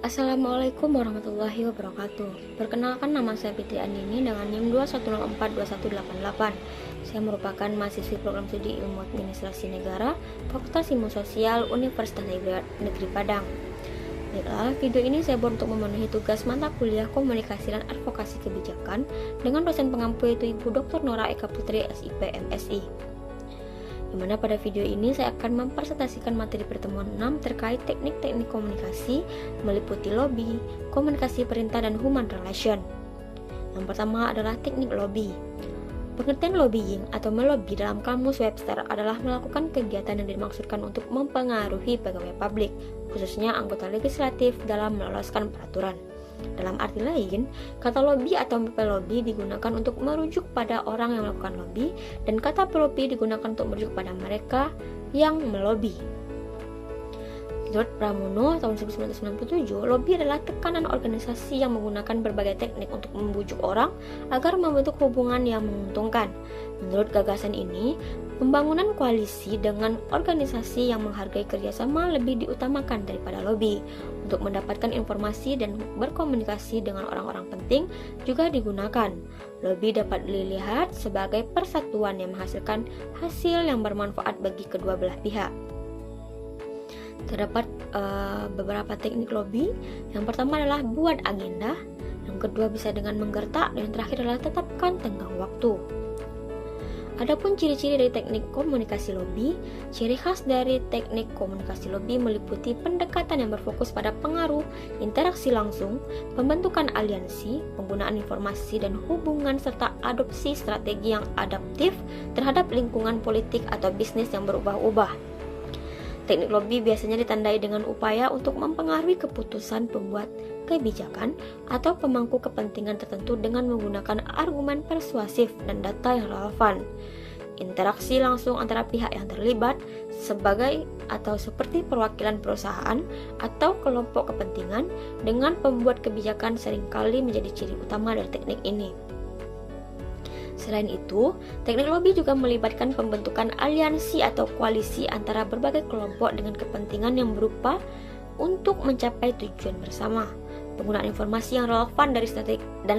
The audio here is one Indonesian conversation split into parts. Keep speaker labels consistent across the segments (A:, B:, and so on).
A: Assalamualaikum warahmatullahi wabarakatuh. Perkenalkan, nama saya Fitri Andini dengan NIM 210421188. Saya merupakan mahasiswi program studi Ilmu Administrasi Negara, Fakultas Ilmu Sosial, Universitas Negeri Padang. Baiklah, video ini saya buat untuk memenuhi tugas mata kuliah Komunikasi dan Advokasi Kebijakan dengan dosen pengampu yaitu Ibu Dr. Nora Eka Putri, SIP, MSI. Dimana pada video ini saya akan mempresentasikan materi pertemuan 6 terkait teknik-teknik komunikasi meliputi lobby, komunikasi perintah, dan human relation. Yang pertama adalah teknik lobby. Pengertian lobbying atau melobi dalam kamus Webster adalah melakukan kegiatan yang dimaksudkan untuk mempengaruhi pegawai publik, khususnya anggota legislatif dalam meloloskan peraturan. Dalam arti lain, kata lobby atau pelobi digunakan untuk merujuk pada orang yang melakukan lobby, dan kata pelobi digunakan untuk merujuk pada mereka yang melobi. Menurut Pramono tahun 1997, lobby adalah tekanan organisasi yang menggunakan berbagai teknik untuk membujuk orang agar membentuk hubungan yang menguntungkan. Menurut gagasan ini, pembangunan koalisi dengan organisasi yang menghargai kerjasama lebih diutamakan daripada lobby. Untuk mendapatkan informasi dan berkomunikasi dengan orang-orang penting juga digunakan. Lobby dapat dilihat sebagai persatuan yang menghasilkan hasil yang bermanfaat bagi kedua belah pihak. Terdapat beberapa teknik lobby. Yang pertama adalah buat agenda, yang kedua bisa dengan menggertak, dan yang terakhir adalah tetapkan tenggang waktu. Adapun ciri-ciri dari teknik komunikasi lobby, ciri khas dari teknik komunikasi lobby meliputi pendekatan yang berfokus pada pengaruh, interaksi langsung, pembentukan aliansi, penggunaan informasi dan hubungan, serta adopsi strategi yang adaptif terhadap lingkungan politik atau bisnis yang berubah-ubah. Teknik lobby biasanya ditandai dengan upaya untuk mempengaruhi keputusan pembuat kebijakan atau pemangku kepentingan tertentu dengan menggunakan argumen persuasif dan data yang relevan. Interaksi langsung antara pihak yang terlibat sebagai atau seperti perwakilan perusahaan atau kelompok kepentingan dengan pembuat kebijakan seringkali menjadi ciri utama dari teknik ini. Selain itu, teknik lobby juga melibatkan pembentukan aliansi atau koalisi antara berbagai kelompok dengan kepentingan yang berupa untuk mencapai tujuan bersama. Penggunaan informasi yang relevan dari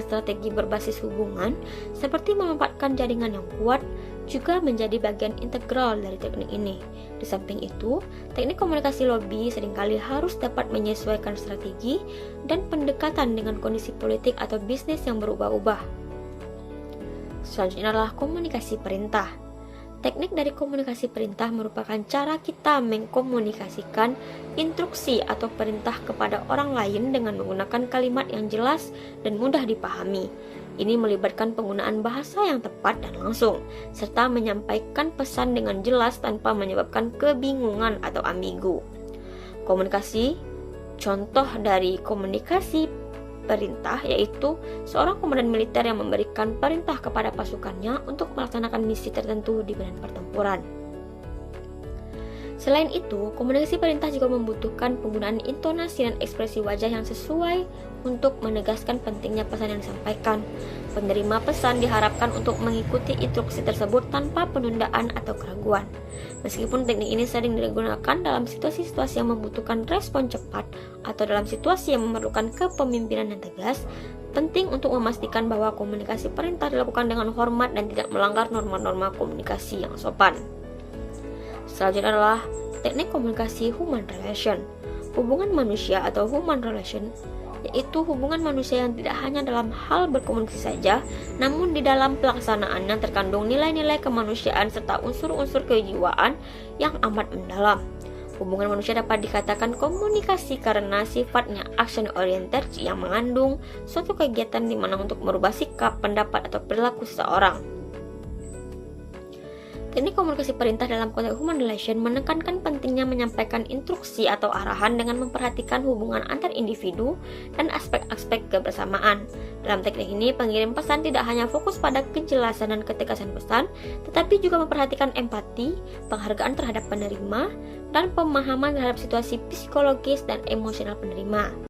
A: strategi berbasis hubungan, seperti memanfaatkan jaringan yang kuat, juga menjadi bagian integral dari teknik ini. Di samping itu, teknik komunikasi lobby seringkali harus dapat menyesuaikan strategi dan pendekatan dengan kondisi politik atau bisnis yang berubah-ubah. Selanjutnya adalah komunikasi perintah. Teknik dari komunikasi perintah merupakan cara kita mengkomunikasikan instruksi atau perintah kepada orang lain dengan menggunakan kalimat yang jelas dan mudah dipahami. Ini melibatkan penggunaan bahasa yang tepat dan langsung, serta menyampaikan pesan dengan jelas tanpa menyebabkan kebingungan atau ambigu. Komunikasi, contoh dari komunikasi perintah yaitu seorang komandan militer yang memberikan perintah kepada pasukannya untuk melaksanakan misi tertentu di medan pertempuran. Selain itu, komunikasi perintah juga membutuhkan penggunaan intonasi dan ekspresi wajah yang sesuai untuk menegaskan pentingnya pesan yang disampaikan. Penerima pesan diharapkan untuk mengikuti instruksi tersebut tanpa penundaan atau keraguan. Meskipun teknik ini sering digunakan dalam situasi-situasi yang membutuhkan respon cepat atau dalam situasi yang memerlukan kepemimpinan yang tegas, penting untuk memastikan bahwa komunikasi perintah dilakukan dengan hormat dan tidak melanggar norma-norma komunikasi yang sopan. Selanjutnya adalah teknik komunikasi human relation. Hubungan manusia atau human relation yaitu hubungan manusia yang tidak hanya dalam hal berkomunikasi saja, namun di dalam pelaksanaannya terkandung nilai-nilai kemanusiaan serta unsur-unsur kejiwaan yang amat mendalam. Hubungan manusia dapat dikatakan komunikasi karena sifatnya action oriented yang mengandung suatu kegiatan di mana untuk merubah sikap, pendapat, atau perilaku seseorang. Teknik komunikasi perintah dalam konteks human relation menekankan pentingnya menyampaikan instruksi atau arahan dengan memperhatikan hubungan antar individu dan aspek-aspek kebersamaan. Dalam teknik ini, pengirim pesan tidak hanya fokus pada kejelasan dan ketegasan pesan, tetapi juga memperhatikan empati, penghargaan terhadap penerima, dan pemahaman terhadap situasi psikologis dan emosional penerima.